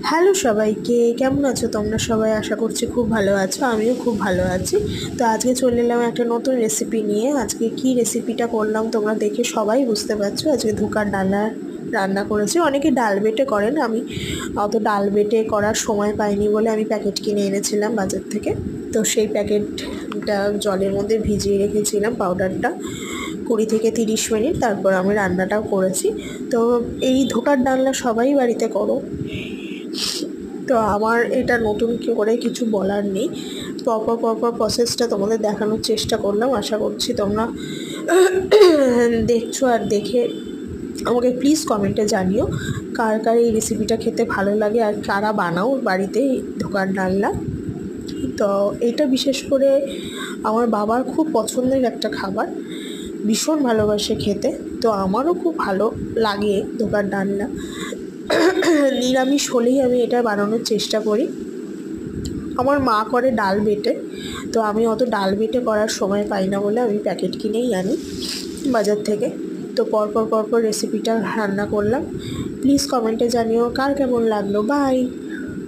Hello সবাইকে, কেমন আছো তোমরা সবাই? আশা করছি খুব ভালো আছো, আমিও খুব ভালো আছি। তো আজকে চলে এলাম একটা নতুন রেসিপি নিয়ে। আজকে কি রেসিপিটা করলাম তোমরা দেখে সবাই বুঝতে পারছো। আজকে ধোকার ডালা রান্না করেছি। অনেকে ডাল বেটে করেন, আমি অত ডাল বেটে করার সময় পাইনি বলে আমি প্যাকেট কিনে এনেছিলাম বাজার থেকে। তো সেই প্যাকেটটা জলের মধ্যে ভিজিয়ে রেখেছিলাম পাউডারটা 20 থেকে 30 মিনিট, তারপর আমি রান্নাটাও করেছি। তো এই ধোকার ডালনা সবাই বাড়িতে করো, তো আমার এটা নতুন করে কিছু বলার নেই। পরপর প্রসেসটা তোমাদের দেখানোর চেষ্টা করলাম। আশা করছি তোমরা দেখছো, আর দেখে আমাকে প্লিজ কমেন্টে জানিও কার কার এই রেসিপিটা খেতে ভালো লাগে আর কারা বানাও বাড়িতে ধোকার ডালনা। তো এটা বিশেষ করে আমার বাবার খুব পছন্দের একটা খাবার, ভীষণ ভালোবাসে খেতে। তো আমারও খুব ভালো লাগে ধোকার ডালনা। নিরামিষ হলেই আমি এটা বানানোর চেষ্টা করি। আমার মা করে ডাল বেটে, তো আমি অত ডাল বেটে করার সময় পাই না বলে আমি প্যাকেট কিনেই আনি বাজার থেকে। তো পরপর রেসিপিটা রান্না করলাম। প্লিজ কমেন্টে জানিও কার কেমন লাগলো। বাই।